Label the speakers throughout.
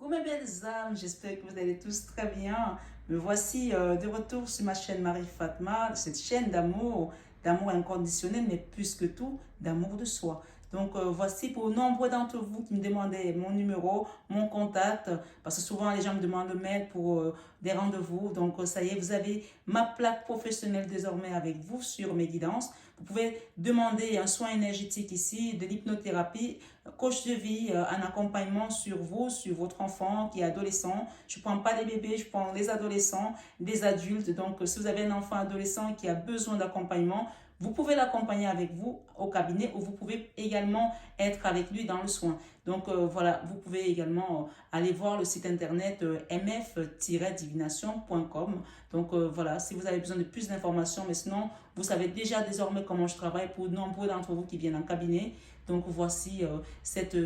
Speaker 1: Coucou mes belles âmes, j'espère que vous allez tous très bien. Me voici de retour sur ma chaîne Marie Fatma, cette chaîne d'amour inconditionnel, mais plus que tout, d'amour de soi. Donc voici pour nombreux d'entre vous qui me demandaient mon numéro, mon contact, parce que souvent les gens me demandent le mail pour des rendez-vous. Donc ça y est, vous avez ma plaque professionnelle désormais avec vous sur mes guidances. Vous pouvez demander un soin énergétique ici, de l'hypnothérapie, coach de vie, un accompagnement sur vous, sur votre enfant qui est adolescent. Je ne prends pas des bébés, je prends les adolescents, des adultes. Donc, si vous avez un enfant adolescent qui a besoin d'accompagnement, vous pouvez l'accompagner avec vous au cabinet ou vous pouvez également être avec lui dans le soin. Donc voilà, vous pouvez également aller voir le site internet mf-divination.com. Donc voilà, si vous avez besoin de plus d'informations, mais sinon, vous savez déjà désormais comment je travaille pour nombreux d'entre vous qui viennent en cabinet. Donc voici cette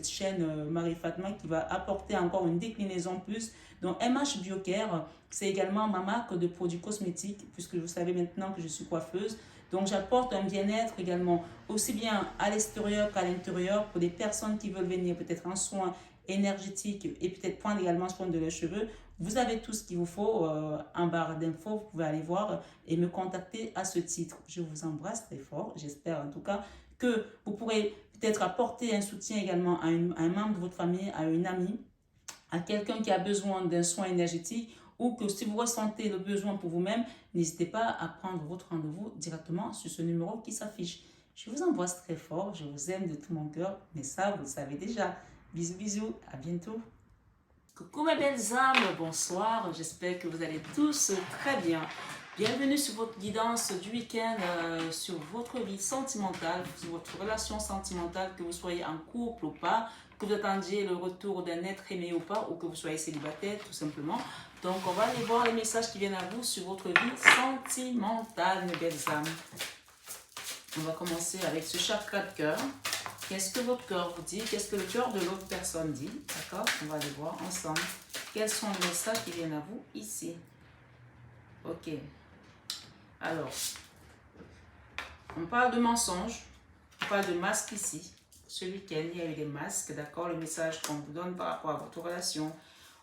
Speaker 1: chaîne Marie Fatma qui va apporter encore une déclinaison plus. Donc MH Biocare, c'est également ma marque de produits cosmétiques, puisque vous savez maintenant que je suis coiffeuse. Donc j'apporte un bien-être également, aussi bien à l'extérieur qu'à l'intérieur, pour des personnes qui veulent venir peut-être en soins énergétiques et peut-être prendre également soin de leurs cheveux. Vous avez tout ce qu'il vous faut en barre d'infos, vous pouvez aller voir et me contacter à ce titre. Je vous embrasse très fort, j'espère en tout cas que vous pourrez peut-être apporter un soutien également à un membre de votre famille, à une amie, à quelqu'un qui a besoin d'un soin énergétique ou que si vous ressentez le besoin pour vous-même, n'hésitez pas à prendre votre rendez-vous directement sur ce numéro qui s'affiche. Je vous embrasse très fort, je vous aime de tout mon cœur, mais ça, vous le savez déjà. Bisous, bisous, à bientôt. Coucou mes belles âmes, bonsoir, j'espère que vous allez tous très bien. Bienvenue sur votre guidance du week-end sur votre vie sentimentale, sur votre relation sentimentale, que vous soyez en couple ou pas, que vous attendiez le retour d'un être aimé ou pas, ou que vous soyez célibataire tout simplement. Donc on va aller voir les messages qui viennent à vous sur votre vie sentimentale, mes belles âmes. On va commencer avec ce chakra de cœur. Qu'est-ce que votre cœur vous dit? Qu'est-ce que le cœur de l'autre personne dit? D'accord? On va aller voir ensemble. Quels sont les messages qui viennent à vous ici? Ok. Alors, on parle de mensonges, on parle de masques ici. Ce week-end, il y a eu des masques, d'accord? Le message qu'on vous donne par rapport à votre relation.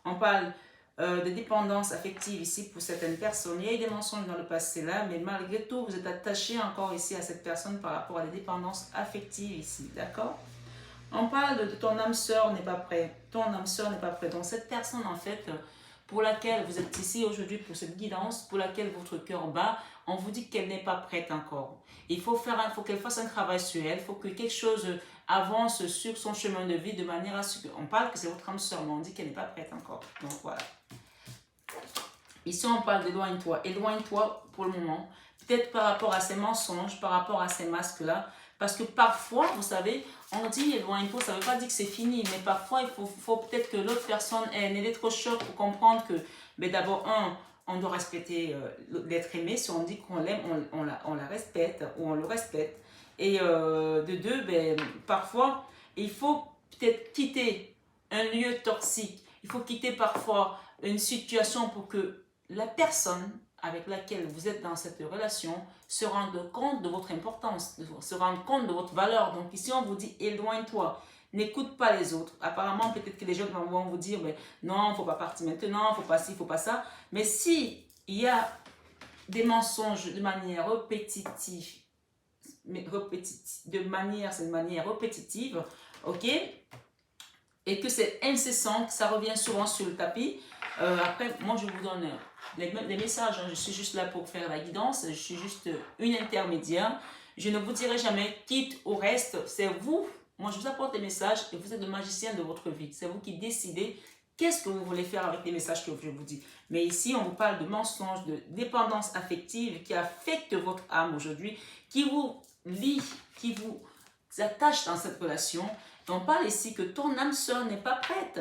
Speaker 1: On parle de dépendance affective ici pour certaines personnes. Il y a eu des mensonges dans le passé là, mais malgré tout, vous êtes attaché encore ici à cette personne par rapport à des dépendances affectives ici, d'accord? On parle de ton âme sœur n'est pas prête. Ton âme sœur n'est pas prête. Donc cette personne en fait, pour laquelle vous êtes ici aujourd'hui pour cette guidance, pour laquelle votre cœur bat, on vous dit qu'elle n'est pas prête encore. Il faut qu'elle fasse un travail sur elle, il faut que quelque chose avance sur son chemin de vie de manière à ce qu'on parle que c'est votre âme sœur, mais on dit qu'elle n'est pas prête encore. Donc voilà. Ici, on parle d'éloigne-toi. Éloigne-toi pour le moment. Peut-être par rapport à ces mensonges, par rapport à ces masques-là. Parce que parfois, vous savez, on dit éloigne-toi, ça ne veut pas dire que c'est fini. Mais parfois, il faut peut-être que l'autre personne ait un électrochoc pour comprendre que, mais d'abord, on doit respecter l'être aimé. Si on dit qu'on l'aime, on la respecte ou on le respecte. Et de deux, parfois, il faut peut-être quitter un lieu toxique. Il faut quitter parfois une situation pour que la personne avec laquelle vous êtes dans cette relation se rende compte de votre importance, se rende compte de votre valeur. Donc ici, on vous dit éloigne-toi. N'écoute pas les autres. Apparemment, peut-être que les gens vont vous dire non, il ne faut pas partir maintenant, il ne faut pas ci, il ne faut pas ça. Mais si il y a des mensonges de manière répétitive, c'est une manière répétitive, ok, et que c'est incessant, que ça revient souvent sur le tapis. Après, moi, je vous donne les messages. Hein. Je suis juste là pour faire la guidance. Je suis juste une intermédiaire. Je ne vous dirai jamais quitte ou reste. C'est vous. Moi, je vous apporte des messages et vous êtes le magicien de votre vie. C'est vous qui décidez qu'est-ce que vous voulez faire avec les messages que je vous dis. Mais ici, on vous parle de mensonges, de dépendance affective qui affecte votre âme aujourd'hui, qui vous lie, qui vous attache dans cette relation. On parle ici que ton âme sœur n'est pas prête.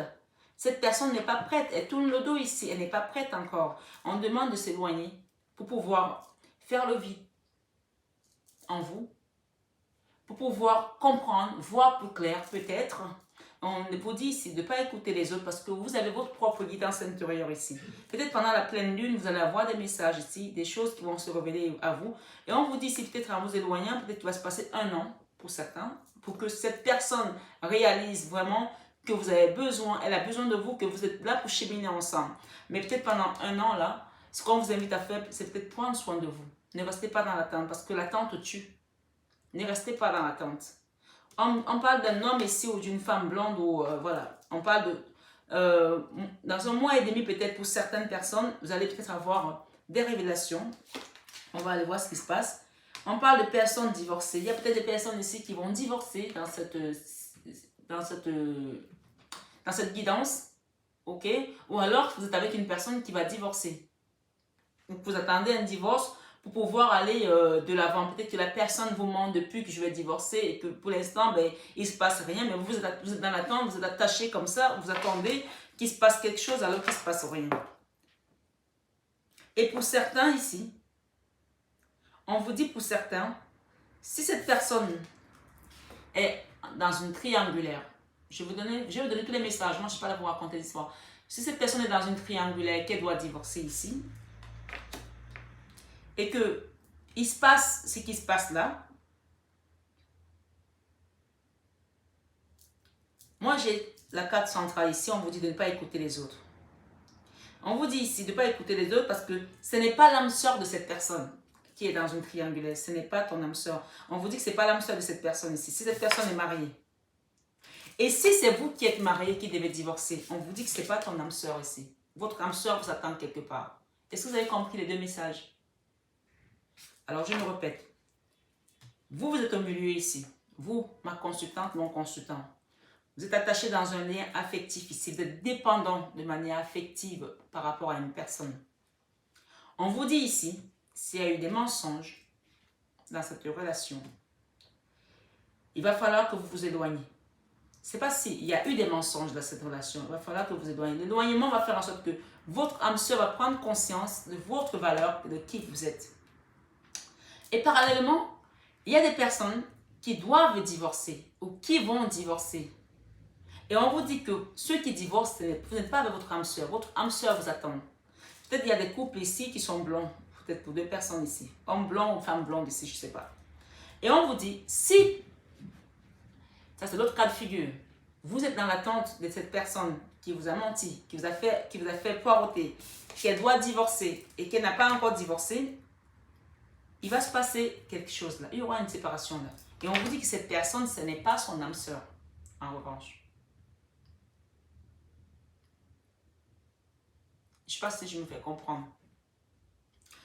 Speaker 1: Cette personne n'est pas prête. Elle tourne le dos ici. Elle n'est pas prête encore. On demande de s'éloigner pour pouvoir faire le vide en vous, pour pouvoir comprendre, voir plus clair peut-être. On vous dit ici de ne pas écouter les autres parce que vous avez votre propre guidance intérieure ici. Peut-être pendant la pleine lune, vous allez avoir des messages ici, des choses qui vont se révéler à vous. Et on vous dit ici peut-être en vous éloignant, peut-être qu'il va se passer 1 an pour certains, pour que cette personne réalise vraiment que vous avez besoin, elle a besoin de vous, que vous êtes là pour cheminer ensemble. Mais peut-être pendant un an, là, ce qu'on vous invite à faire, c'est peut-être prendre soin de vous. Ne restez pas dans l'attente, parce que l'attente tue. Ne restez pas dans l'attente. On parle d'un homme ici ou d'une femme blonde, ou voilà, on parle de... dans un mois et demi, peut-être pour certaines personnes, vous allez peut-être avoir des révélations. On va aller voir ce qui se passe. On parle de personnes divorcées. Il y a peut-être des personnes ici qui vont divorcer dans cette guidance. Ok? Ou alors, vous êtes avec une personne qui va divorcer. Donc, vous attendez un divorce pour pouvoir aller de l'avant. Peut-être que la personne vous ment depuis que je vais divorcer et que pour l'instant, ben, il ne se passe rien. Mais vous êtes dans l'attente, vous êtes attaché comme ça, vous attendez qu'il se passe quelque chose alors qu'il ne se passe rien. Et pour certains ici, on vous dit pour certains, si cette personne est dans une triangulaire, je vais vous donner tous les messages, moi je ne suis pas là pour raconter l'histoire. Si cette personne est dans une triangulaire, qu'elle doit divorcer ici, et que il se passe ce qui se passe là, moi j'ai la carte centrale ici, on vous dit de ne pas écouter les autres. On vous dit ici de ne pas écouter les autres parce que ce n'est pas l'âme sœur de cette personne qui est dans une triangulaire. Ce n'est pas ton âme sœur. On vous dit que ce n'est pas l'âme sœur de cette personne ici. Si cette personne est mariée. Et si c'est vous qui êtes marié, qui devez divorcer, on vous dit que ce n'est pas ton âme sœur ici. Votre âme sœur vous attend quelque part. Est-ce que vous avez compris les deux messages? Alors je me répète. Vous êtes au milieu ici. Vous, ma consultante, mon consultant. Vous êtes attaché dans un lien affectif ici. Vous êtes dépendant de manière affective par rapport à une personne. On vous dit ici, s'il y a eu des mensonges dans cette relation, il va falloir que vous vous éloigniez. Ce n'est pas s'il y a eu des mensonges dans cette relation, il va falloir que vous vous éloigniez. L'éloignement va faire en sorte que votre âme sœur va prendre conscience de votre valeur et de qui vous êtes. Et parallèlement, il y a des personnes qui doivent divorcer ou qui vont divorcer. Et on vous dit que ceux qui divorcent, vous n'êtes pas avec votre âme sœur. Votre âme sœur vous attend. Peut-être qu'il y a des couples ici qui sont blonds. Peut-être pour deux personnes ici. Homme blond ou femme blonde ici, je ne sais pas. Et on vous dit, si, ça c'est l'autre cas de figure, vous êtes dans l'attente de cette personne qui vous a menti, qui vous a fait poireauter, qu'elle doit divorcer et qu'elle n'a pas encore divorcé, il va se passer quelque chose là. Il y aura une séparation là. Et on vous dit que cette personne, ce n'est pas son âme sœur, en revanche. Je ne sais pas si je me fais comprendre.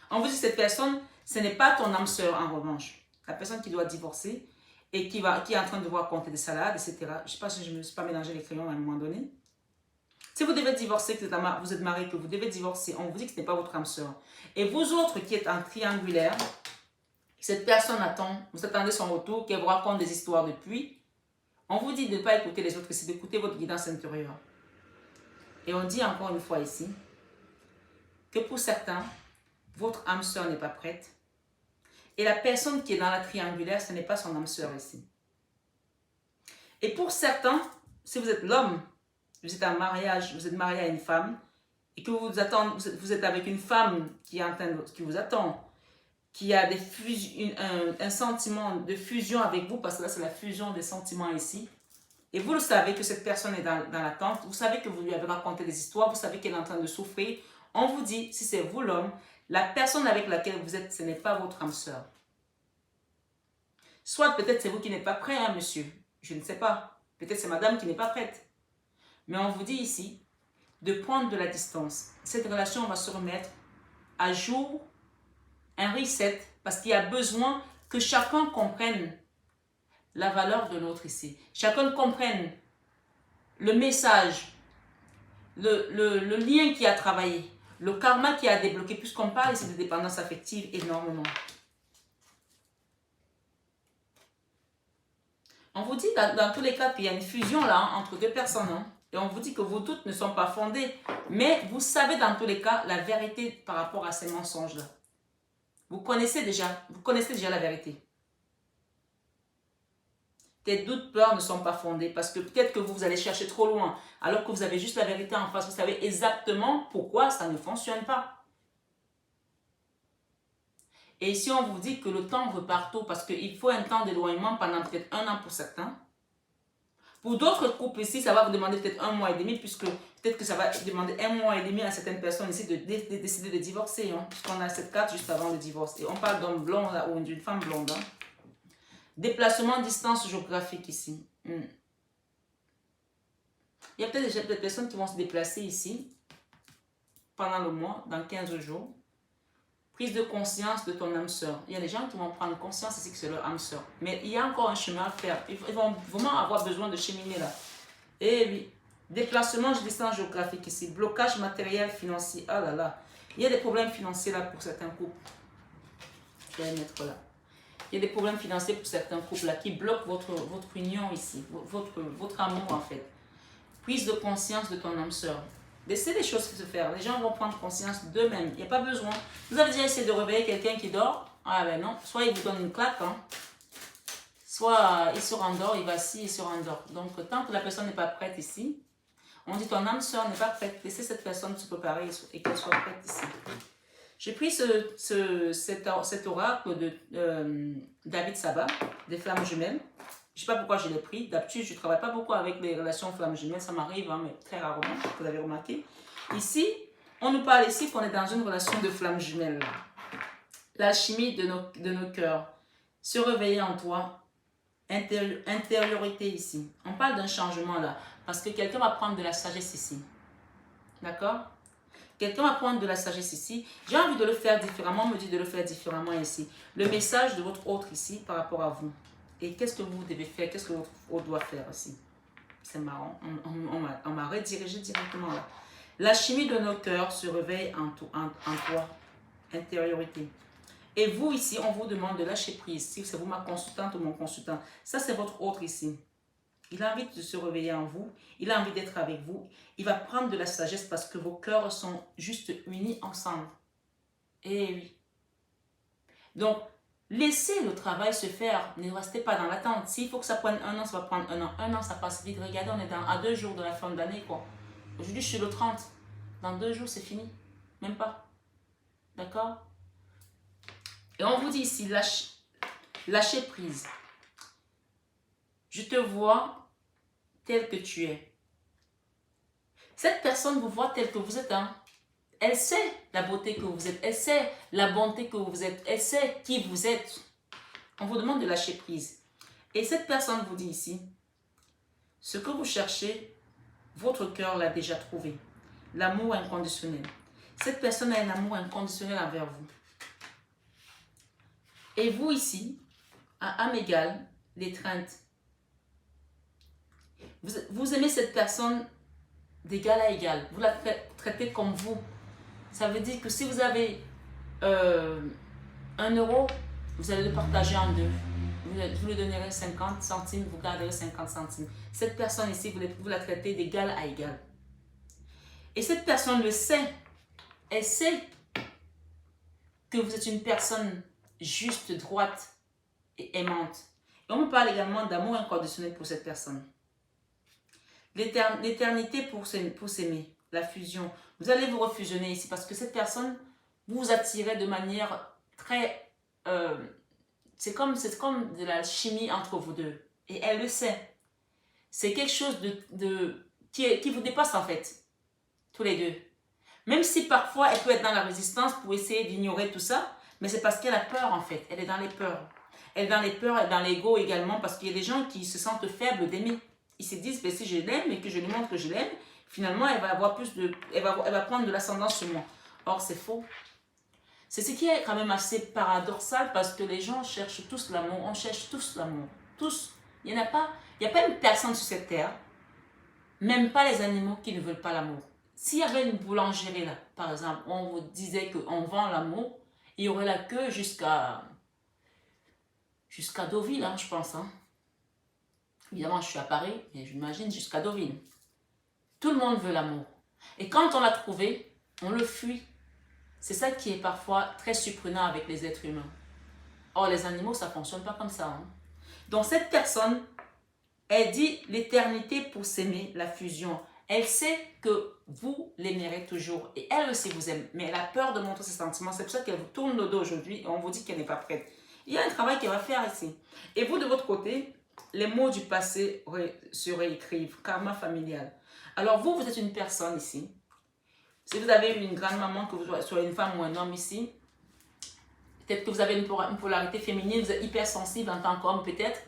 Speaker 1: On vous dit que cette personne, ce n'est pas ton âme sœur en revanche. La personne qui doit divorcer et qui est en train de devoir compter des salades, etc. Je ne sais pas si je ne me suis pas mélangé les crayons à un moment donné. Si vous devez divorcer, que vous êtes marié, que vous devez divorcer, on vous dit que ce n'est pas votre âme sœur. Et vous autres qui êtes en triangulaire, cette personne attend, vous attendez son retour, qu'elle vous raconte des histoires depuis. On vous dit de ne pas écouter les autres, c'est d'écouter votre guidance intérieure. Et on dit encore une fois ici, que pour certains, votre âme sœur n'est pas prête. Et la personne qui est dans la triangulaire, ce n'est pas son âme sœur ici. Et pour certains, si vous êtes l'homme, vous êtes en mariage, vous êtes marié à une femme, et que vous êtes avec une femme qui vous attend, qui a un sentiment de fusion avec vous, parce que là c'est la fusion des sentiments ici, et vous le savez que cette personne est dans l'attente, vous savez que vous lui avez raconté des histoires, vous savez qu'elle est en train de souffrir. On vous dit, si c'est vous l'homme, la personne avec laquelle vous êtes, ce n'est pas votre âme sœur. Soit peut-être c'est vous qui n'êtes pas prêt, hein, monsieur. Je ne sais pas. Peut-être c'est madame qui n'est pas prête. Mais on vous dit ici de prendre de la distance. Cette relation va se remettre à jour, un reset, parce qu'il y a besoin que chacun comprenne la valeur de l'autre ici. Chacun comprenne le message, le lien qui a travaillé, le karma qui a débloqué, puisqu'on parle ici de dépendance affective énormément. On vous dit dans tous les cas qu'il y a une fusion là entre deux personnes. Hein, et on vous dit que vos doutes ne sont pas fondés. Mais vous savez dans tous les cas la vérité par rapport à ces mensonges-là. Vous connaissez déjà la vérité. Tes doutes, peurs ne sont pas fondés parce que peut-être que vous allez chercher trop loin alors que vous avez juste la vérité en face. Vous savez exactement pourquoi ça ne fonctionne pas. Et ici, on vous dit que le temps repart tôt parce qu'il faut un temps d'éloignement pendant peut-être un an pour certains. Pour d'autres couples ici, ça va vous demander peut-être 1 mois et demi, puisque peut-être que ça va demander 1 mois et demi à certaines personnes ici de décider de divorcer. Hein, puisqu'on a cette carte juste avant le divorce. Et on parle d'un blond là, ou d'une femme blonde. Hein. Déplacement, distance géographique ici. Il y a peut-être déjà des personnes qui vont se déplacer ici pendant le mois, dans 15 jours. Prise de conscience de ton âme sœur. Il y a des gens qui vont prendre conscience ici que c'est leur âme sœur. Mais il y a encore un chemin à faire. Ils vont vraiment avoir besoin de cheminer là. Et oui. Déplacement, distance géographique ici. Blocage matériel, financier. Ah là là. Il y a des problèmes financiers là pour certains couples. Je vais les mettre là. Il y a des problèmes financiers pour certains couples là qui bloquent votre union ici. Votre amour en fait. Prise de conscience de ton âme sœur. Laissez les choses se faire. Les gens vont prendre conscience d'eux-mêmes. Il n'y a pas besoin. Vous avez déjà essayé de réveiller quelqu'un qui dort? Ah ben non. Soit il vous donne une claque, hein. Soit il se rendort, il vacille, il se rendort. Donc tant que la personne n'est pas prête ici, on dit ton âme sœur n'est pas prête. Laissez cette personne se préparer et qu'elle soit prête ici. J'ai pris cet oracle de David Saba, des flammes jumelles. Je ne sais pas pourquoi je l'ai pris. D'habitude, je ne travaille pas beaucoup avec les relations flammes jumelles. Ça m'arrive, hein, mais très rarement, vous l'avez remarqué. Ici, on nous parle ici qu'on est dans une relation de flammes jumelles. L'alchimie de nos cœurs. Se réveiller en toi. Intériorité ici. On parle d'un changement là. Parce que quelqu'un va prendre de la sagesse ici. D'accord? Quelqu'un va prendre de la sagesse ici. J'ai envie de le faire différemment. On me dit de le faire différemment ici. Le message de votre autre ici par rapport à vous. Et qu'est-ce que vous devez faire? Qu'est-ce que votre autre doit faire aussi? C'est marrant. On m'a redirigé directement là. La chimie de nos cœurs se réveille en toi. Intériorité. Et vous ici, on vous demande de lâcher prise. Si c'est vous ma consultante ou mon consultant. Ça, c'est votre autre ici. Il a envie de se réveiller en vous. Il a envie d'être avec vous. Il va prendre de la sagesse parce que vos cœurs sont juste unis ensemble. Et oui. Donc, laissez le travail se faire. Ne restez pas dans l'attente. S'il faut que ça prenne 1 an, ça va prendre 1 an. 1 an, ça passe vite. Regardez, on est à 2 jours de la fin de l'année, quoi. Aujourd'hui, je suis le 30. Dans 2 jours, c'est fini. Même pas. D'accord? Et on vous dit ici, lâchez prise. Je te vois tel que tu es. Cette personne vous voit tel que vous êtes. Hein? Elle sait la beauté que vous êtes. Elle sait la bonté que vous êtes. Elle sait qui vous êtes. On vous demande de lâcher prise. Et cette personne vous dit ici, ce que vous cherchez, votre cœur l'a déjà trouvé. L'amour inconditionnel. Cette personne a un amour inconditionnel envers vous. Et vous ici, à âme égale, l'étreinte. Vous aimez cette personne d'égal à égal. Vous la traitez comme vous. Ça veut dire que si vous avez 1 euro, vous allez le partager en 2. Vous lui donnerez 50 centimes, vous garderez 50 centimes. Cette personne ici, vous la traitez d'égal à égal. Et cette personne le sait. Elle sait que vous êtes une personne juste, droite et aimante. Et on me parle également d'amour inconditionnel pour cette personne. L'éternité pour s'aimer, la fusion. Vous allez vous refusionner ici parce que cette personne, vous vous attirez de manière très... c'est comme de la chimie entre vous deux. Et elle le sait. C'est quelque chose qui vous dépasse en fait. Tous les deux. Même si parfois elle peut être dans la résistance pour essayer d'ignorer tout ça, mais c'est parce qu'elle a peur en fait. Elle est dans les peurs. Elle est dans les peurs, elle est dans l'ego également parce qu'il y a des gens qui se sentent faibles d'aimer. Ils se disent, ben, si je l'aime et que je lui montre que je l'aime, finalement, elle va avoir elle va prendre de l'ascendance sur moi. Or, c'est faux. C'est ce qui est quand même assez paradoxal parce que les gens cherchent tous l'amour. On cherche tous l'amour. Tous. Il n'y a pas une personne sur cette terre, même pas les animaux, qui ne veulent pas l'amour. S'il y avait une boulangerie là, par exemple, où on vous disait qu'on vend l'amour, il y aurait la queue jusqu'à Deauville, hein, je pense. Hein. Évidemment, je suis à Paris, mais j'imagine jusqu'à Deauville. Tout le monde veut l'amour. Et quand on l'a trouvé, on le fuit. C'est ça qui est parfois très surprenant avec les êtres humains. Or, les animaux, ça ne fonctionne pas comme ça. Hein. Donc, cette personne, elle dit l'éternité pour s'aimer, la fusion. Elle sait que vous l'aimerez toujours. Et elle aussi vous aime. Mais elle a peur de montrer ses sentiments. C'est pour ça qu'elle vous tourne le dos aujourd'hui et on vous dit qu'elle n'est pas prête. Il y a un travail qu'elle va faire ici. Et vous, de votre côté, les mots du passé se réécrivent. Karma familial. Alors vous, vous êtes une personne ici. Si vous avez une grande maman, que vous soyez une femme ou un homme ici, peut-être que vous avez une polarité féminine, vous êtes hypersensible en tant qu'homme peut-être.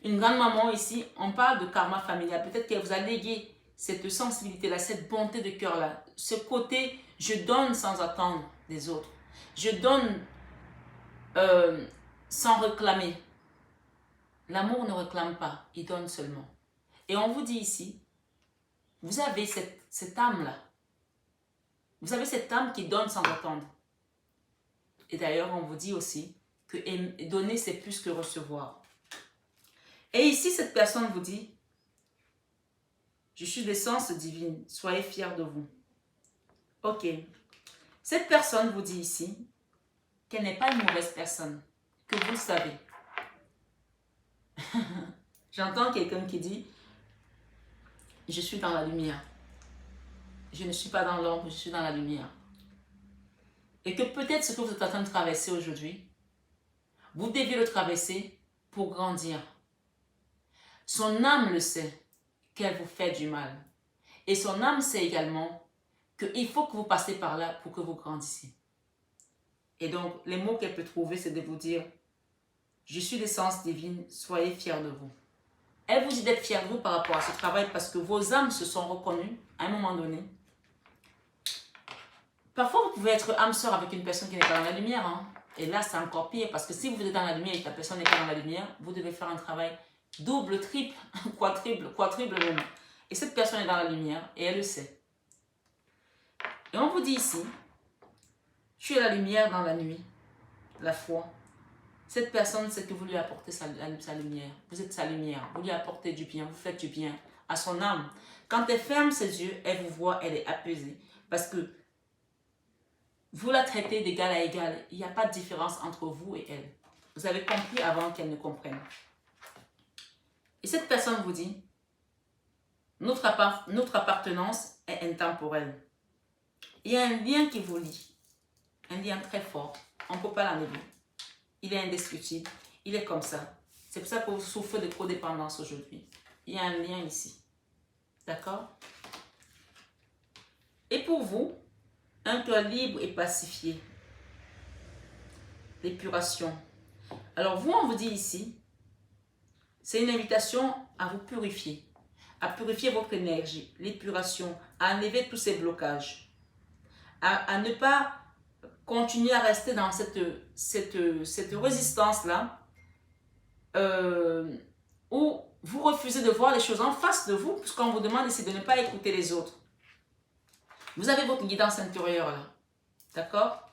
Speaker 1: Une grande maman ici, on parle de karma familial. Peut-être qu'elle vous a légué cette sensibilité-là, cette bonté de cœur-là. Ce côté, je donne sans attendre des autres. Je donne sans réclamer. L'amour ne réclame pas, il donne seulement. Et on vous dit ici, vous avez cette âme-là. Vous avez cette âme qui donne sans attendre. Et d'ailleurs, on vous dit aussi que donner, c'est plus que recevoir. Et ici, cette personne vous dit, je suis d'essence divine, soyez fiers de vous. Ok. Cette personne vous dit ici qu'elle n'est pas une mauvaise personne, que vous le savez. J'entends quelqu'un qui dit, je suis dans la lumière. Je ne suis pas dans l'ombre, je suis dans la lumière. Et que peut-être ce que vous êtes en train de traverser aujourd'hui, vous deviez le traverser pour grandir. Son âme le sait, qu'elle vous fait du mal. Et son âme sait également qu'il faut que vous passiez par là pour que vous grandissiez. Et donc, les mots qu'elle peut trouver, c'est de vous dire, je suis d'essence divine, soyez fiers de vous. Elle vous dit d'être fiers de vous par rapport à ce travail parce que vos âmes se sont reconnues à un moment donné. Parfois, vous pouvez être âme sœur avec une personne qui n'est pas dans la lumière. Hein. Et là, c'est encore pire parce que si vous êtes dans la lumière et que la personne n'est pas dans la lumière, vous devez faire un travail double, triple, quadruple même. Et cette personne est dans la lumière et elle le sait. Et on vous dit ici, tu es la lumière dans la nuit, la foi. Cette personne, c'est que vous lui apportez sa lumière. Vous êtes sa lumière. Vous lui apportez du bien. Vous faites du bien à son âme. Quand elle ferme ses yeux, elle vous voit, elle est apaisée. Parce que vous la traitez d'égal à égal. Il n'y a pas de différence entre vous et elle. Vous avez compris avant qu'elle ne comprenne. Et cette personne vous dit, notre appartenance est intemporelle. Il y a un lien qui vous lie. Un lien très fort. On ne peut pas l'enlever. Il est indiscutible. Il est comme ça. C'est pour ça que vous souffrez de codépendance aujourd'hui. Il y a un lien ici. D'accord? Et pour vous, un cœur libre et pacifié. L'épuration. Alors vous, on vous dit ici, c'est une invitation à vous purifier. À purifier votre énergie. L'épuration. À enlever tous ces blocages. À ne pas continuer à rester dans cette résistance-là où vous refusez de voir les choses en face de vous puisqu'on vous demande ici de ne pas écouter les autres. Vous avez votre guidance intérieure là. D'accord?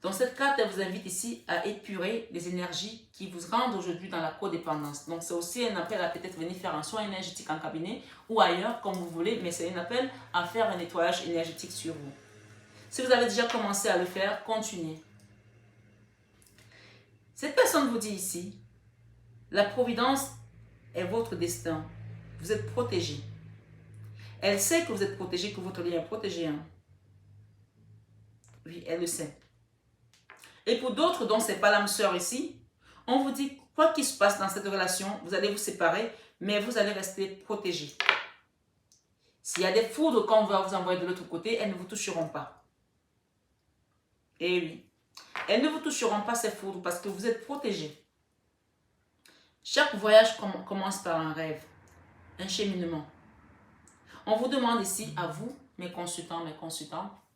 Speaker 1: Dans cette carte, elle vous invite ici à épurer les énergies qui vous rendent aujourd'hui dans la codépendance. Donc, c'est aussi un appel à peut-être venir faire un soin énergétique en cabinet ou ailleurs, comme vous voulez, mais c'est un appel à faire un nettoyage énergétique sur vous. Si vous avez déjà commencé à le faire, continuez. Cette personne vous dit ici, la providence est votre destin. Vous êtes protégé. Elle sait que vous êtes protégé, que votre lien est protégé. Hein? Oui, elle le sait. Et pour d'autres dont ce n'est pas l'âme sœur ici, on vous dit, quoi qu'il se passe dans cette relation, vous allez vous séparer, mais vous allez rester protégé. S'il y a des foudres qu'on va vous envoyer de l'autre côté, elles ne vous toucheront pas. Et oui, elles ne vous toucheront pas ces foudres parce que vous êtes protégé. Chaque voyage commence par un rêve, un cheminement. On vous demande ici, à vous, mes consultants,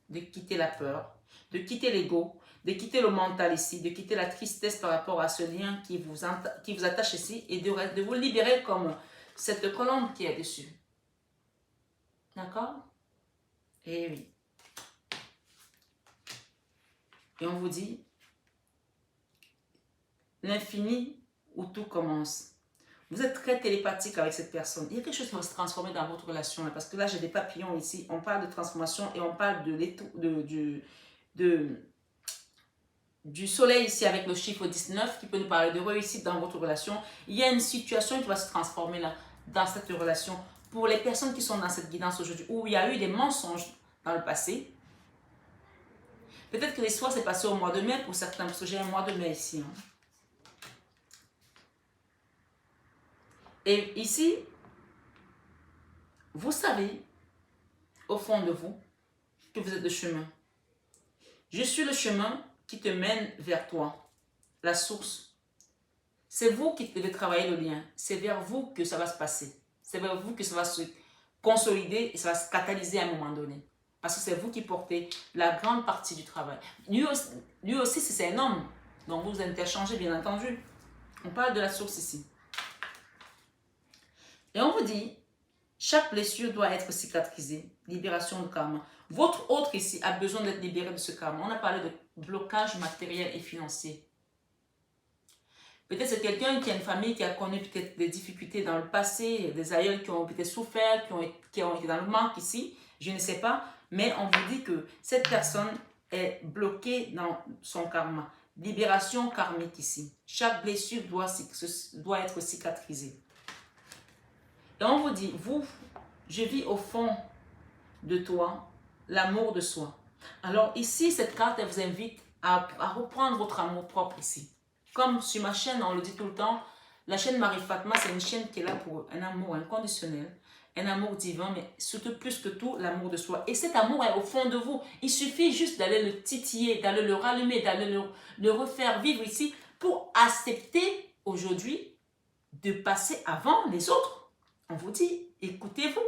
Speaker 1: de quitter la peur, de quitter l'ego, de quitter le mental ici, de quitter la tristesse par rapport à ce lien qui vous attache ici et de vous libérer comme cette colombe qui est dessus. D'accord? Et oui. Et on vous dit, l'infini où tout commence. Vous êtes très télépathique avec cette personne. Il y a quelque chose qui va se transformer dans votre relation. Là, parce que là, j'ai des papillons ici. On parle de transformation et on parle du soleil ici avec le chiffre 19 qui peut nous parler de réussite dans votre relation. Il y a une situation qui va se transformer là, dans cette relation. Pour les personnes qui sont dans cette guidance aujourd'hui, où il y a eu des mensonges dans le passé, peut-être que l'histoire s'est passée au mois de mai pour certains, parce que j'ai un mois de mai ici. Hein. Et ici, vous savez, au fond de vous, que vous êtes le chemin. Je suis le chemin qui te mène vers toi, la source. C'est vous qui devez travailler le lien. C'est vers vous que ça va se passer. C'est vers vous que ça va se consolider et ça va se catalyser à un moment donné. Parce que c'est vous qui portez la grande partie du travail. Lui aussi c'est un homme. Donc vous interchangez, bien entendu. On parle de la source ici. Et on vous dit, chaque blessure doit être cicatrisée. Libération de karma. Votre autre ici a besoin d'être libéré de ce karma. On a parlé de blocage matériel et financier. Peut-être c'est quelqu'un qui a une famille qui a connu peut-être des difficultés dans le passé, des aïeuls qui ont peut-être souffert, qui ont été dans le manque ici, je ne sais pas, mais on vous dit que cette personne est bloquée dans son karma. Libération karmique ici. Chaque blessure doit être cicatrisée. Et on vous dit, vous, je vis au fond de toi l'amour de soi. Alors ici, cette carte, elle vous invite à reprendre votre amour propre ici. Comme sur ma chaîne, on le dit tout le temps, la chaîne Marie-Fatma, c'est une chaîne qui est là pour un amour inconditionnel, un amour divin, mais surtout plus que tout, l'amour de soi. Et cet amour est au fond de vous. Il suffit juste d'aller le titiller, d'aller le rallumer, d'aller le refaire vivre ici pour accepter aujourd'hui de passer avant les autres. On vous dit, écoutez-vous.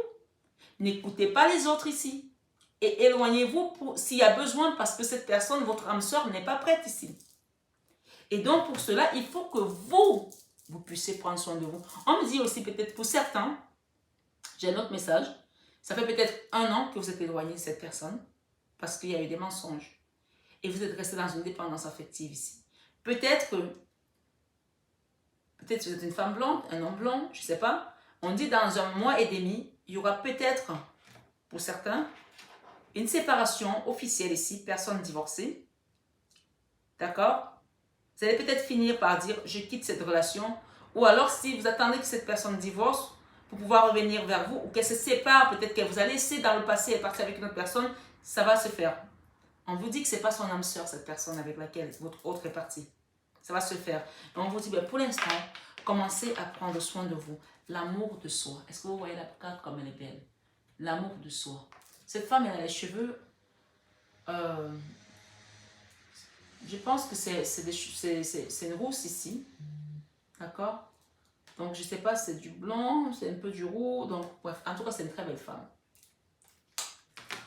Speaker 1: N'écoutez pas les autres ici. Et éloignez-vous s'il y a besoin parce que cette personne, votre âme sœur, n'est pas prête ici. Et donc, pour cela, il faut que vous puissiez prendre soin de vous. On me dit aussi, peut-être pour certains, j'ai un autre message, ça fait peut-être 1 an que vous êtes éloigné de cette personne parce qu'il y a eu des mensonges. Et vous êtes resté dans une dépendance affective ici. Peut-être que vous êtes une femme blonde, un homme blond, je ne sais pas. On dit dans 1 mois et demi, il y aura peut-être, pour certains, une séparation officielle ici, personne divorcée. D'accord? Vous allez peut-être finir par dire, je quitte cette relation. Ou alors, si vous attendez que cette personne divorce pour pouvoir revenir vers vous, ou qu'elle se sépare, peut-être qu'elle vous a laissé dans le passé et partir avec une autre personne, ça va se faire. On vous dit que ce n'est pas son âme sœur, cette personne avec laquelle votre autre est parti. Ça va se faire. Et on vous dit, ben, pour l'instant, commencez à prendre soin de vous. L'amour de soi. Est-ce que vous voyez la carte comme elle est belle? L'amour de soi. Cette femme, elle a les cheveux... je pense que c'est une rousse ici. D'accord? Donc, je ne sais pas, c'est du blanc, c'est un peu du roux. Donc, bref, en tout cas, c'est une très belle femme.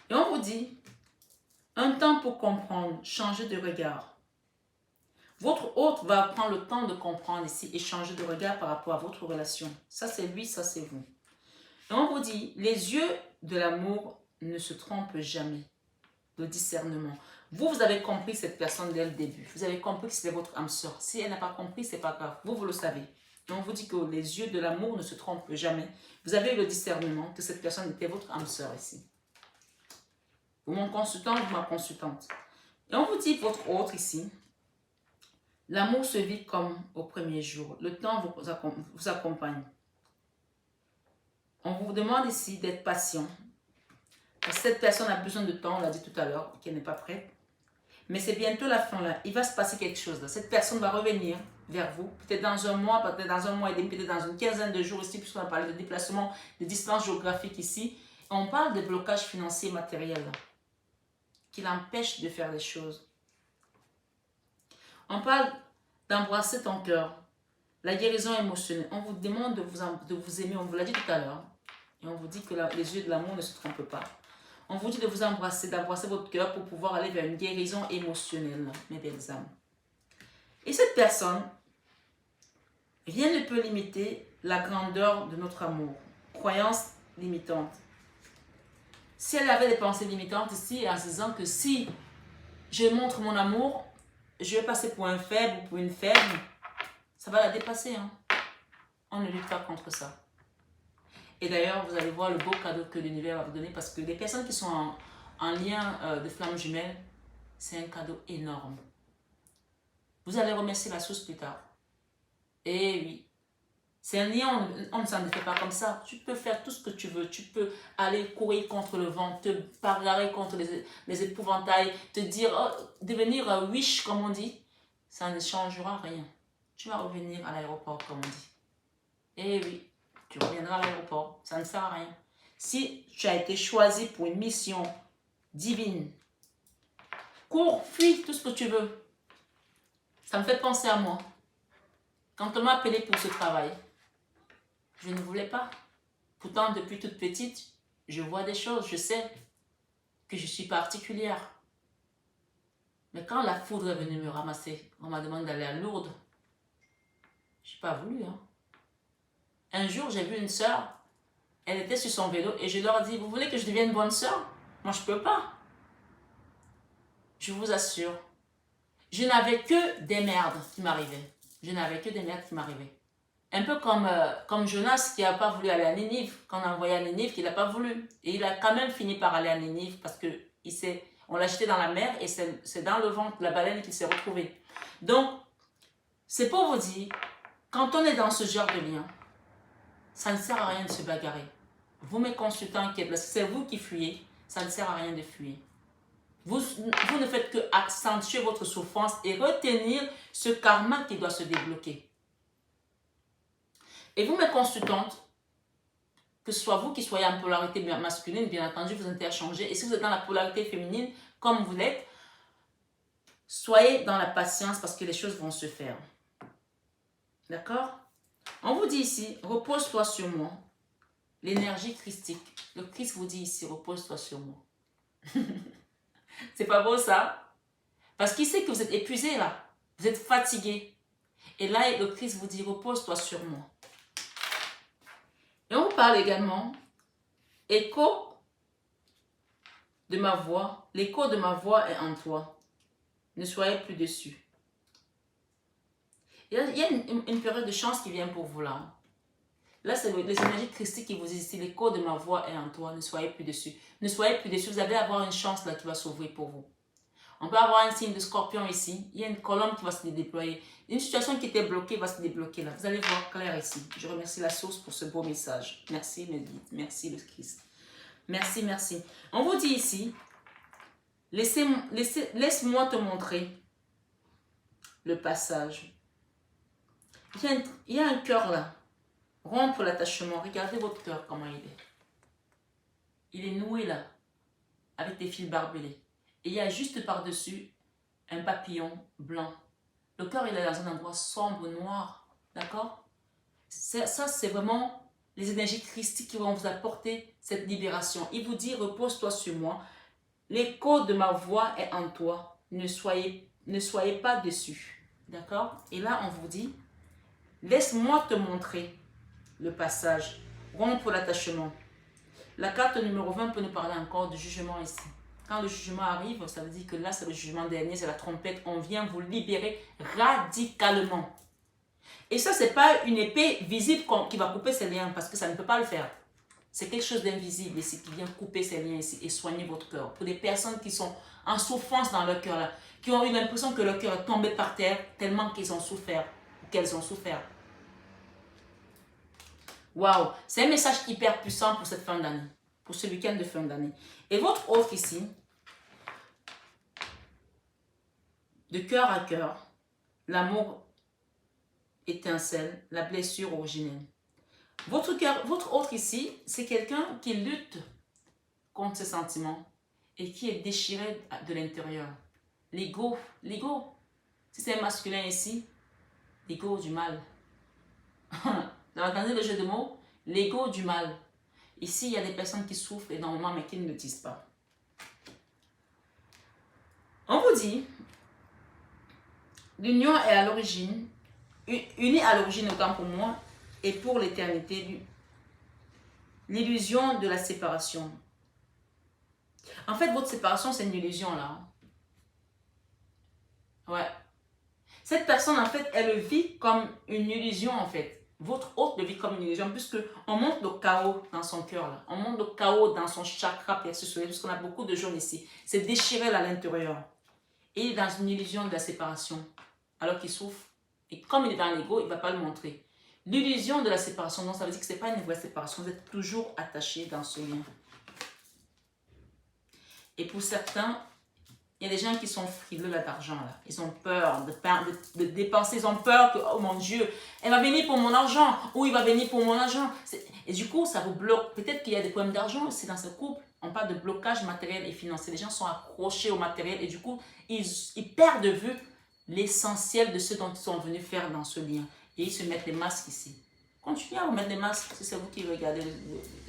Speaker 1: Et on vous dit, un temps pour comprendre, changer de regard. Votre hôte va prendre le temps de comprendre ici et changer de regard par rapport à votre relation. Ça, c'est lui, ça, c'est vous. Et on vous dit, les yeux de l'amour ne se trompent jamais. Le discernement. Vous avez compris cette personne dès le début. Vous avez compris que c'était votre âme sœur. Si elle n'a pas compris, ce n'est pas grave. Vous le savez. Donc, on vous dit que les yeux de l'amour ne se trompent jamais. Vous avez eu le discernement que cette personne était votre âme sœur ici. Vous, mon consultant, vous, ma consultante. Et on vous dit, votre autre ici, l'amour se vit comme au premier jour. Le temps vous accompagne. On vous demande ici d'être patient. Parce que cette personne a besoin de temps, on l'a dit tout à l'heure, qu'elle n'est pas prête. Mais c'est bientôt la fin là. Il va se passer quelque chose là. Cette personne va revenir vers vous. Peut-être dans 1 mois, peut-être dans 1 mois et demi, peut-être dans une quinzaine de jours ici, puisqu'on a parlé de déplacement, de distance géographique ici. On parle de blocage financier matériel là, qui l'empêche de faire les choses. On parle d'embrasser ton cœur. La guérison émotionnelle. On vous demande de vous aimer. On vous l'a dit tout à l'heure. Et on vous dit que les yeux de l'amour ne se trompent pas. On vous dit de vous embrasser, d'embrasser votre cœur pour pouvoir aller vers une guérison émotionnelle, mes belles âmes. Et cette personne, rien ne peut limiter la grandeur de notre amour. Croyance limitante. Si elle avait des pensées limitantes ici, en se disant que si je montre mon amour, je vais passer pour un faible ou pour une faible, ça va la dépasser. Hein? On ne lutte pas contre ça. Et d'ailleurs, vous allez voir le beau cadeau que l'univers va vous donner parce que les personnes qui sont en lien de flammes jumelles, c'est un cadeau énorme. Vous allez remercier la source plus tard. Et oui, c'est un lien, on ne s'en fait pas comme ça. Tu peux faire tout ce que tu veux. Tu peux aller courir contre le vent, te bagarrer contre les épouvantails, te dire, devenir wish comme on dit. Ça ne changera rien. Tu vas revenir à l'aéroport comme on dit. Et oui. tu reviendras à l'aéroport. Ça ne sert à rien. Si tu as été choisi pour une mission divine, cours, fuis, tout ce que tu veux. Ça me fait penser à moi. Quand on m'a appelé pour ce travail, je ne voulais pas. Pourtant, depuis toute petite, je vois des choses, je sais que je suis particulière. Mais quand la foudre est venue me ramasser, on m'a demandé d'aller à Lourdes. Je n'ai pas voulu. Hein. Un jour, j'ai vu une sœur, elle était sur son vélo et je leur ai dit, vous voulez que je devienne bonne sœur? Moi, je ne peux pas. Je vous assure. Je n'avais que des merdes qui m'arrivaient. Je n'avais que des merdes qui m'arrivaient. Un peu comme Jonas qui n'a pas voulu aller à Ninive. Quand on a envoyé à Ninive, il n'a pas voulu. Et il a quand même fini par aller à Ninive parce que on l'a jeté dans la mer et c'est dans le ventre de la baleine qu'il s'est retrouvé. Donc, c'est pour vous dire, quand on est dans ce genre de lien, ça ne sert à rien de se bagarrer. Vous, mes consultants qui êtes là, c'est vous qui fuyez, ça ne sert à rien de fuir. Vous ne faites que accentuer votre souffrance et retenir ce karma qui doit se débloquer. Et vous, mes consultantes, que ce soit vous qui soyez en polarité masculine, bien entendu, vous interchangez. Et si vous êtes dans la polarité féminine, comme vous l'êtes, soyez dans la patience parce que les choses vont se faire. D'accord? On vous dit ici, repose-toi sur moi. L'énergie christique. Le Christ vous dit ici, repose-toi sur moi. C'est pas beau ça? Parce qu'il sait que vous êtes épuisé là. Vous êtes fatigué. Et là, le Christ vous dit, repose-toi sur moi. Et on parle également, écho de ma voix. L'écho de ma voix est en toi. Ne soyez plus déçus. Il y a une période de chance qui vient pour vous là. Là, c'est les énergies christiques qui vous disent ici, l'écho de ma voix est en toi. Ne soyez plus déçus. Ne soyez plus déçus. Vous allez avoir une chance là qui va s'ouvrir pour vous. On peut avoir un signe de scorpion ici. Il y a une colonne qui va se déployer. Une situation qui était bloquée va se débloquer là. Vous allez voir clair ici. Je remercie la source pour ce beau message. Merci mes guides. Merci le Christ. Merci, merci. On vous dit ici, laisse-moi te montrer le passage. Il y a un cœur là. Rompre l'attachement. Regardez votre cœur, comment il est. Il est noué là, avec des fils barbelés. Et il y a juste par-dessus un papillon blanc. Le cœur, il est dans un endroit sombre, noir. D'accord? Ça, c'est vraiment les énergies christiques qui vont vous apporter cette libération. Il vous dit, repose-toi sur moi. L'écho de ma voix est en toi. Ne soyez pas déçus. D'accord? Et là, on vous dit, laisse-moi te montrer le passage. Rompre l'attachement. La carte numéro 20 peut nous parler encore du jugement ici. Quand le jugement arrive, ça veut dire que là, c'est le jugement dernier, c'est la trompette. On vient vous libérer radicalement. Et ça, ce n'est pas une épée visible qui va couper ces liens, parce que ça ne peut pas le faire. C'est quelque chose d'invisible ici qui vient couper ces liens ici et soigner votre cœur. Pour des personnes qui sont en souffrance dans leur cœur, là, qui ont eu l'impression que leur cœur est tombé par terre tellement qu'ils ont souffert, ou qu'elles ont souffert. Waouh, c'est un message hyper puissant pour cette fin d'année, pour ce week-end de fin d'année. Et votre offre ici, de cœur à cœur, l'amour étincelle, la blessure originelle. Votre autre ici, c'est quelqu'un qui lutte contre ses sentiments et qui est déchiré de l'intérieur. L'ego, si c'est un masculin ici, l'ego du mal. Vous avez entendu le jeu de mots? L'ego du mal. Ici, il y a des personnes qui souffrent énormément mais qui ne le disent pas. On vous dit, l'union est à l'origine, unie à l'origine autant pour moi et pour l'éternité, l'illusion de la séparation. En fait, votre séparation, c'est une illusion là. Ouais. Cette personne, en fait, elle le vit comme une illusion en fait. Votre hôte le vit comme une illusion, puisque on monte le chaos dans son cœur, là. On monte le chaos dans son chakra plexus, puisqu'on a beaucoup de jaunes ici. C'est déchiré là, à l'intérieur. Et il est dans une illusion de la séparation, alors qu'il souffre. Et comme il est dans l'ego, il ne va pas le montrer. L'illusion de la séparation, non, ça veut dire que ce n'est pas une vraie séparation. Vous êtes toujours attaché dans ce lien. Et pour certains, Il y a des gens qui sont frileux là d'argent, là. Ils ont peur de dépenser. Ils ont peur que, oh mon Dieu, elle va venir pour mon argent. Ou il va venir pour mon argent. Et du coup, ça vous bloque. Peut-être qu'il y a des problèmes d'argent aussi dans ce couple. On parle de blocage matériel et financier. Les gens sont accrochés au matériel et du coup, ils perdent de vue l'essentiel de ce dont ils sont venus faire dans ce lien. Et ils se mettent les masques ici. Continuez à vous mettre des masques si c'est vous qui regardez,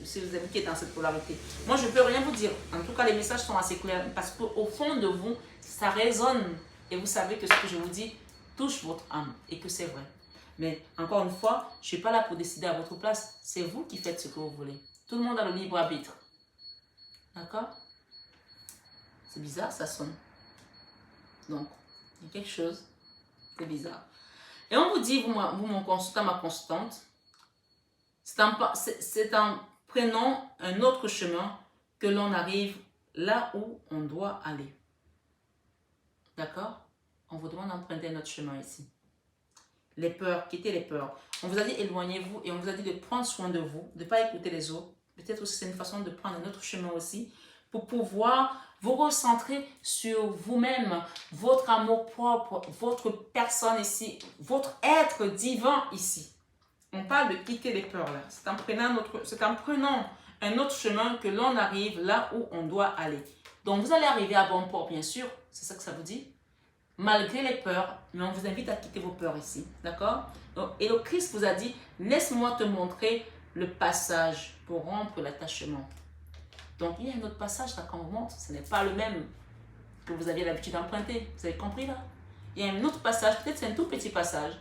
Speaker 1: si vous êtes qui êtes dans cette polarité. Moi, je ne peux rien vous dire. En tout cas, les messages sont assez clairs parce qu'au fond de vous, ça résonne. Et vous savez que ce que je vous dis touche votre âme et que c'est vrai. Mais encore une fois, je ne suis pas là pour décider à votre place. C'est vous qui faites ce que vous voulez. Tout le monde a le libre arbitre. D'accord? C'est bizarre, ça sonne. Donc, il y a quelque chose. C'est bizarre. Et on vous dit, vous mon consultant, ma consultante, c'est en prenant un autre chemin que l'on arrive là où on doit aller. D'accord? On vous demande d'emprunter notre chemin ici. Les peurs, quittez les peurs. On vous a dit éloignez-vous et on vous a dit de prendre soin de vous, de ne pas écouter les autres. Peut-être aussi c'est une façon de prendre un autre chemin aussi pour pouvoir vous recentrer sur vous-même, votre amour propre, votre personne ici, votre être divin ici. On parle de quitter les peurs là. C'est en prenant un autre chemin que l'on arrive là où on doit aller. Donc vous allez arriver à bon port bien sûr, c'est ça que ça vous dit. Malgré les peurs, mais on vous invite à quitter vos peurs ici, d'accord? Et le Christ vous a dit, laisse-moi te montrer le passage pour rompre l'attachement. Donc il y a un autre passage là quand on monte, ce n'est pas le même que vous aviez l'habitude d'emprunter. Vous avez compris là? Il y a un autre passage, peut-être c'est un tout petit passage,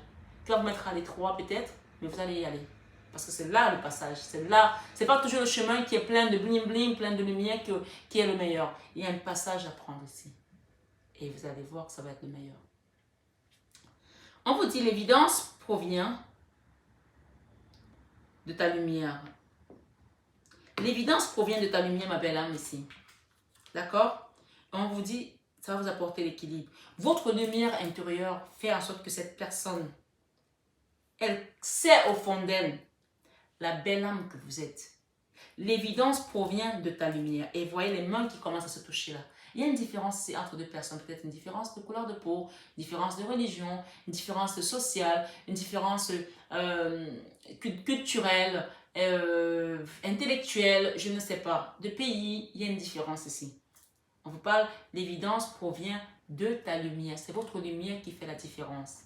Speaker 1: qui va vous mettre à l'étroit peut-être, mais vous allez y aller. Parce que c'est là le passage, c'est là, c'est pas toujours le chemin qui est plein de bling bling, plein de lumière qui est le meilleur. Il y a un passage à prendre ici. Et vous allez voir que ça va être le meilleur. On vous dit l'évidence provient de ta lumière. L'évidence provient de ta lumière, ma belle âme, ici. D'accord? On vous dit, ça va vous apporter l'équilibre. Votre lumière intérieure fait en sorte que cette personne, elle sait au fond d'elle la belle âme que vous êtes. L'évidence provient de ta lumière. Et voyez les mains qui commencent à se toucher là. Il y a une différence entre deux personnes, peut-être une différence de couleur de peau, une différence de religion, une différence sociale, une différence culturelle, intellectuelle, je ne sais pas, de pays, il y a une différence ici. On vous parle, l'évidence provient de ta lumière. C'est votre lumière qui fait la différence.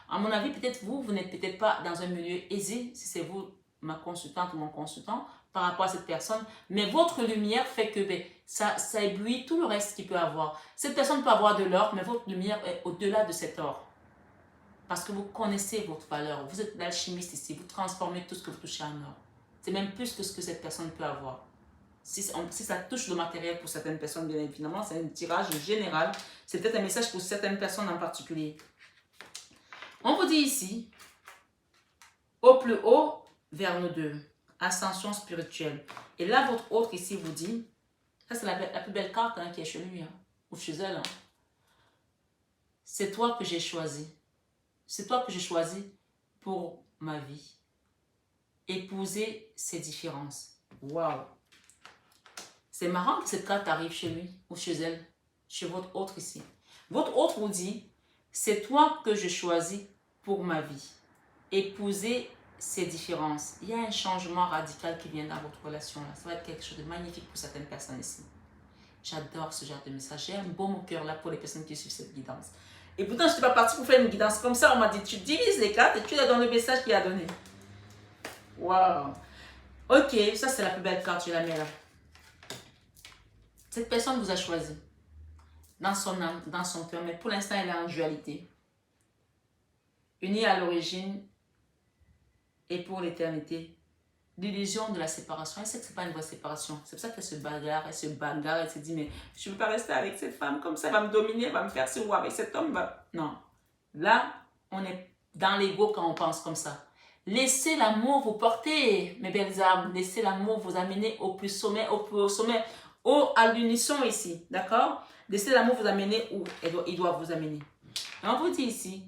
Speaker 1: À mon avis, peut-être vous n'êtes peut-être pas dans un milieu aisé, si c'est vous, ma consultante ou mon consultant, par rapport à cette personne, mais votre lumière fait que ça éblouit tout le reste qu'il peut avoir. Cette personne peut avoir de l'or, mais votre lumière est au-delà de cet or. Parce que vous connaissez votre valeur. Vous êtes l'alchimiste ici, vous transformez tout ce que vous touchez en or. C'est même plus que ce que cette personne peut avoir. Si ça touche le matériel pour certaines personnes, bien évidemment, c'est un tirage général. C'est peut-être un message pour certaines personnes en particulier. On vous dit ici, au plus haut, vers nous deux. Ascension spirituelle. Et là, votre autre ici vous dit, ça c'est la plus belle carte qui est chez lui, ou chez elle. C'est toi que j'ai choisi. C'est toi que j'ai choisi pour ma vie. Épouser ces différences. Waouh! C'est marrant que cette carte arrive chez lui ou chez elle, chez votre autre ici. Votre autre vous dit, c'est toi que je choisis pour ma vie. Épouser ces différences. Il y a un changement radical qui vient dans votre relation là. Ça va être quelque chose de magnifique pour certaines personnes ici. J'adore ce genre de message. J'ai un baume au cœur là pour les personnes qui suivent cette guidance. Et pourtant, je n'étais pas partie pour faire une guidance comme ça. On m'a dit, tu divises les cartes et tu es dans le message qu'il a donné. Waouh! Ok, ça c'est la plus belle carte, je la mets là. Cette personne vous a choisi dans son âme, dans son cœur, mais pour l'instant, elle est en dualité. Unie à l'origine et pour l'éternité. L'illusion de la séparation. Elle sait que ce n'est pas une vraie séparation. C'est pour ça qu'elle se bagarre, elle se dit, mais je ne veux pas rester avec cette femme comme ça, elle va me dominer, elle va me faire ce ou avec cet homme. Non. Là, on est dans l'ego quand on pense comme ça. Laissez l'amour vous porter, mes belles âmes. Laissez l'amour vous amener au plus sommet, au plus haut sommet, à l'unisson ici. D'accord? Laissez l'amour vous amener où il doit vous amener. Et on vous dit ici,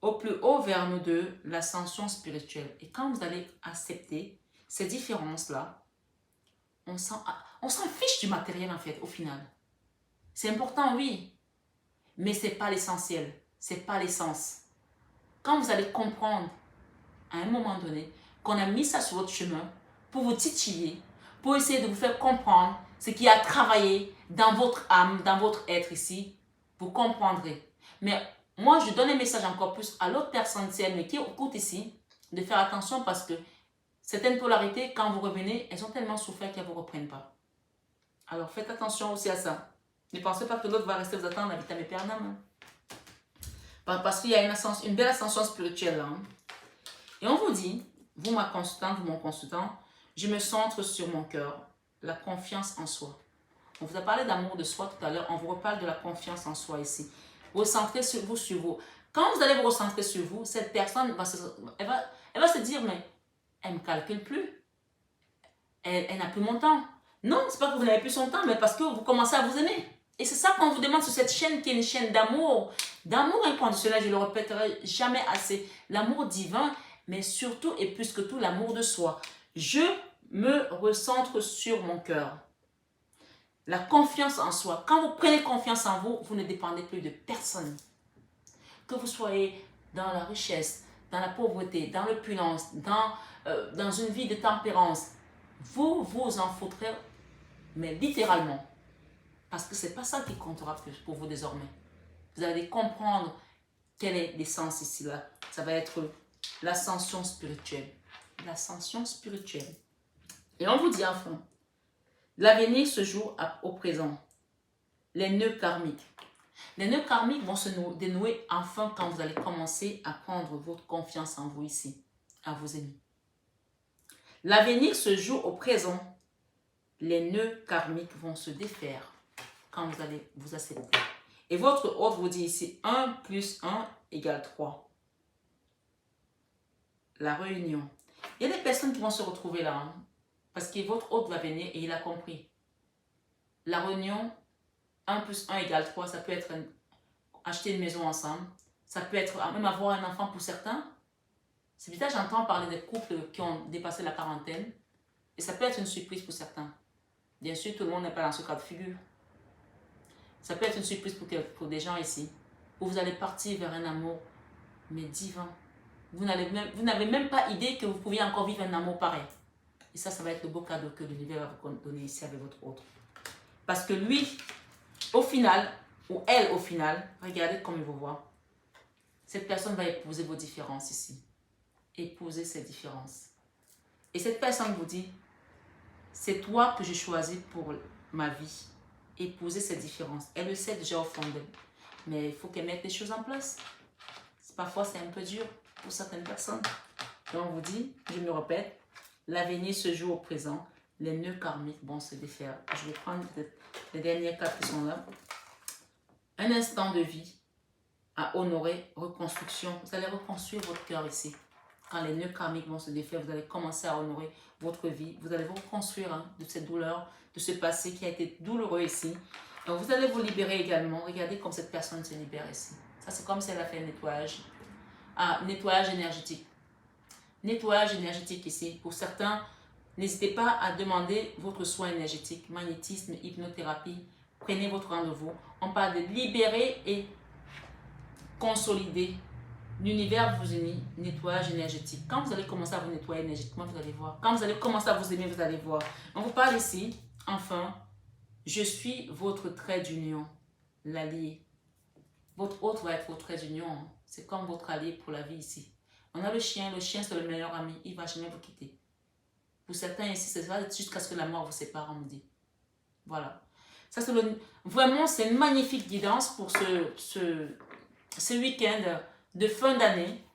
Speaker 1: au plus haut vers nous deux, l'ascension spirituelle. Et quand vous allez accepter ces différences-là, on s'en fiche du matériel en fait, au final.
Speaker 2: C'est important, oui, mais ce n'est pas l'essentiel, ce n'est pas l'essence. Quand vous allez comprendre, à un moment donné, qu'on a mis ça sur votre chemin pour vous titiller, pour essayer de vous faire comprendre ce qui a travaillé dans votre âme, dans votre être ici, vous comprendrez. Mais moi, je donne un message encore plus à l'autre personne, si elle me qui écoute ici, de faire attention parce que certaines polarités, quand vous revenez, elles ont tellement souffert qu'elles ne vous reprennent pas. Alors faites attention aussi à ça. Ne pensez pas que l'autre va rester vous attendre à vitam aeternam. Parce qu'il y a une belle ascension spirituelle là. Et on vous dit, vous ma consultante, vous mon consultant, je me centre sur mon cœur, la confiance en soi. On vous a parlé d'amour de soi tout à l'heure, on vous reparle de la confiance en soi ici. Vous centrez sur vous, sur vous. Quand vous allez vous recentrer sur vous, cette personne va se dire, mais elle ne me calcule plus. Elle n'a plus mon temps. Non, c'est pas que vous n'avez plus son temps, mais parce que vous commencez à vous aimer. Et c'est ça qu'on vous demande sur cette chaîne qui est une chaîne d'amour. D'amour inconditionnel, je ne le répéterai jamais assez. L'amour divin, mais surtout et plus que tout, l'amour de soi. Je me recentre sur mon cœur. La confiance en soi. Quand vous prenez confiance en vous, vous ne dépendez plus de personne. Que vous soyez dans la richesse, dans la pauvreté, dans l'opulence, dans une vie de tempérance, vous vous en foutrez, mais littéralement. Parce que ce n'est pas ça qui comptera plus pour vous désormais. Vous allez comprendre quelle est l'essence ici là. Ça va être l'ascension spirituelle. L'ascension spirituelle. Et on vous dit enfin, l'avenir se joue au présent. Les nœuds karmiques. Les nœuds karmiques vont se dénouer enfin quand vous allez commencer à prendre votre confiance en vous ici, à vos amis. L'avenir se joue au présent. Les nœuds karmiques vont se défaire quand vous allez vous accepter. Et votre hôte vous dit ici 1 plus 1 égale 3. La réunion. Il y a des personnes qui vont se retrouver là. Hein, parce que votre hôte va venir et il a compris. La réunion, 1 plus 1 égale 3, ça peut être acheter une maison ensemble. Ça peut être même avoir un enfant pour certains. C'est bizarre, j'entends parler de couples qui ont dépassé la quarantaine. Et ça peut être une surprise pour certains. Bien sûr, tout le monde n'est pas dans ce cas de figure. Ça peut être une surprise pour des gens ici, où vous allez partir vers un amour, mais divin. Vous n'avez même pas idée que vous pouviez encore vivre un amour pareil. Et ça va être le beau cadeau que l'univers va vous donner ici avec votre autre. Parce que lui, au final, ou elle au final, regardez comme il vous voit. Cette personne va épouser vos différences ici. Épouser ces différences. Et cette personne vous dit, c'est toi que j'ai choisi pour ma vie. Épouser ces différences. Elle le sait déjà au fond d'elle. Mais il faut qu'elle mette les choses en place. Parfois, c'est un peu dur pour certaines personnes. Donc, on vous dit, je me répète, l'avenir se joue au présent. Les nœuds karmiques vont se défaire. Je vais prendre les dernières cartes qui sont là. Un instant de vie à honorer, reconstruction. Vous allez reconstruire votre cœur ici. Quand les nœuds karmiques vont se défaire, vous allez commencer à honorer votre vie. Vous allez vous reconstruire de cette douleur, de ce passé qui a été douloureux ici. Donc, vous allez vous libérer également. Regardez comme cette personne se libère ici. Ça, c'est comme si elle a fait un nettoyage. Ah, nettoyage énergétique. Nettoyage énergétique ici. Pour certains, n'hésitez pas à demander votre soin énergétique, magnétisme, hypnothérapie. Prenez votre rendez-vous. On parle de libérer et consolider. L'univers vous unit, nettoyage énergétique. Quand vous allez commencer à vous nettoyer énergétiquement, vous allez voir. Quand vous allez commencer à vous aimer, vous allez voir. On vous parle ici, enfin, je suis votre trait d'union, l'allié. Votre autre va être votre trait d'union. Hein. C'est comme votre allié pour la vie ici. On a le chien c'est le meilleur ami. Il ne va jamais vous quitter. Pour certains ici, c'est ça jusqu'à ce que la mort vous sépare, on me dit. Voilà. Ça, c'est vraiment, c'est une magnifique guidance pour ce week-end de fin d'année.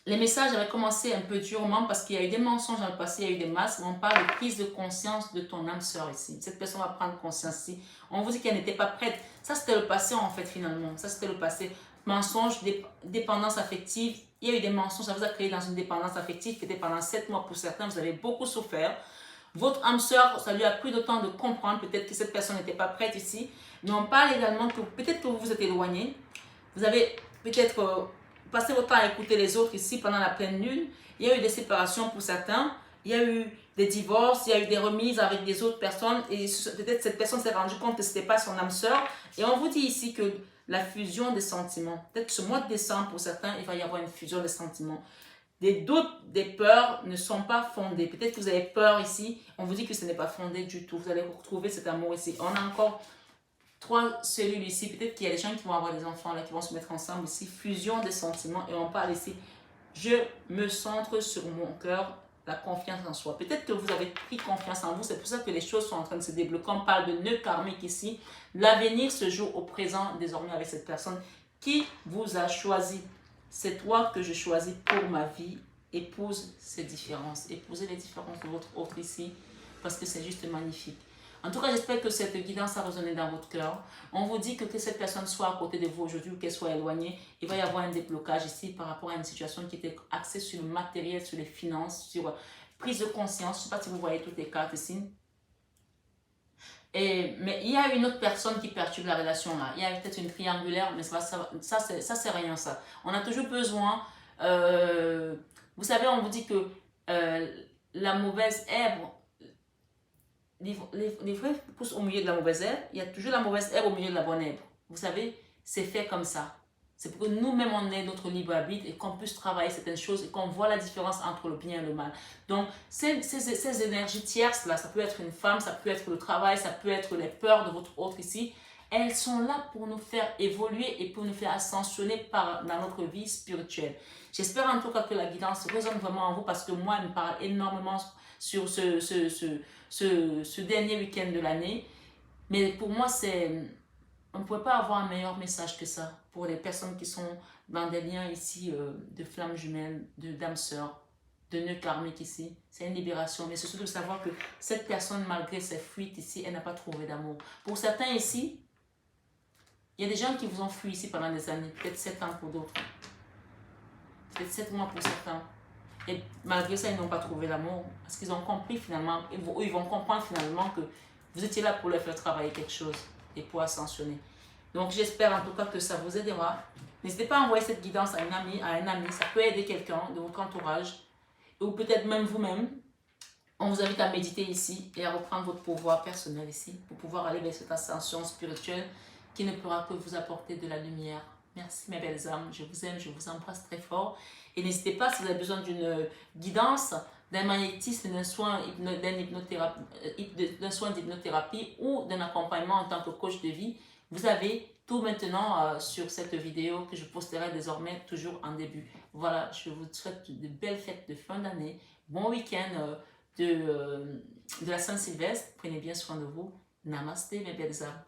Speaker 2: Les messages avaient commencé un peu durement parce qu'il y a eu des mensonges dans le passé, il y a eu des masques. On parle de prise de conscience de ton âme sœur ici. Cette personne va prendre conscience ici. On vous dit qu'elle n'était pas prête. Ça, c'était le passé en fait finalement. Ça, c'était le passé. Mensonge, dépendance affective. Il y a eu des mensonges. Ça vous a créé dans une dépendance affective qui était pendant 7 mois pour certains. Vous avez beaucoup souffert. Votre âme sœur, ça lui a pris le temps de comprendre. Peut-être que cette personne n'était pas prête ici. Mais on parle également que peut-être que vous vous êtes éloigné. Vous avez peut-être passé votre temps à écouter les autres ici pendant la pleine lune. Il y a eu des séparations pour certains. il y a eu des divorces, il y a eu des remises avec des autres personnes et peut-être cette personne s'est rendue compte que ce n'était pas son âme sœur. Et on vous dit ici que la fusion des sentiments, peut-être ce mois de décembre pour certains, il va y avoir une fusion des sentiments. Des doutes, des peurs ne sont pas fondées. Peut-être que vous avez peur ici, on vous dit que ce n'est pas fondé du tout. Vous allez retrouver cet amour ici. On a encore 3 cellules ici. Peut-être qu'il y a des gens qui vont avoir des enfants là, qui vont se mettre ensemble ici. Fusion des sentiments et on parle ici. Je me centre sur mon cœur, la confiance en soi. Peut-être que vous avez pris confiance en vous. C'est pour ça que les choses sont en train de se débloquer. On parle de nœud karmique ici. L'avenir se joue au présent désormais avec cette personne qui vous a choisi. C'est toi que je choisis pour ma vie. Épouse ces différences. Épousez les différences de votre autre ici parce que c'est juste magnifique. En tout cas, j'espère que cette guidance a résonné dans votre cœur. On vous dit que cette personne soit à côté de vous aujourd'hui ou qu'elle soit éloignée, il va y avoir un déblocage ici par rapport à une situation qui était axée sur le matériel, sur les finances, sur prise de conscience. Je ne sais pas si vous voyez toutes les cartes ici. Mais il y a une autre personne qui perturbe la relation là. Il y a peut-être une triangulaire, mais ça c'est rien ça. On a toujours besoin, vous savez, on vous dit que la mauvaise herbe, les vrais poussent au milieu de la mauvaise herbe. Il y a toujours la mauvaise herbe au milieu de la bonne herbe. Vous savez, c'est fait comme ça. C'est pour que nous-mêmes, on ait notre libre arbitre et qu'on puisse travailler certaines choses et qu'on voit la différence entre le bien et le mal. Donc, ces énergies tierces-là, ça peut être une femme, ça peut être le travail, ça peut être les peurs de votre autre ici. Elles sont là pour nous faire évoluer et pour nous faire ascensionner dans notre vie spirituelle. J'espère en tout cas que la guidance résonne vraiment en vous parce que moi, elle me parle énormément sur ce dernier week-end de l'année. Mais pour moi, on ne pouvait pas avoir un meilleur message que ça pour les personnes qui sont dans des liens ici de flammes jumelles, de d'âmes sœurs, de nœuds karmiques ici. C'est une libération. Mais c'est surtout de savoir que cette personne, malgré ses fuites ici, elle n'a pas trouvé d'amour. Pour certains ici, il y a des gens qui vous ont fui ici pendant des années, peut-être 7 ans pour d'autres, peut-être 7 mois pour certains. Et malgré ça, ils n'ont pas trouvé l'amour parce qu'ils ont compris finalement, ils vont comprendre finalement que vous étiez là pour leur faire travailler quelque chose et pour ascensionner. Donc j'espère en tout cas que ça vous aidera. N'hésitez pas à envoyer cette guidance à un ami, ça peut aider quelqu'un de votre entourage ou peut-être même vous-même. On vous invite à méditer ici et à reprendre votre pouvoir personnel ici pour pouvoir aller vers cette ascension spirituelle qui ne pourra que vous apporter de la lumière. Merci mes belles âmes, je vous aime, je vous embrasse très fort. Et n'hésitez pas si vous avez besoin d'une guidance, d'un magnétisme, d'un soin d'hypnothérapie ou d'un accompagnement en tant que coach de vie. Vous avez tout maintenant sur cette vidéo que je posterai désormais toujours en début. Voilà, je vous souhaite de belles fêtes de fin d'année, bon week-end de la Saint-Sylvestre. Prenez bien soin de vous. Namasté mes belles âmes.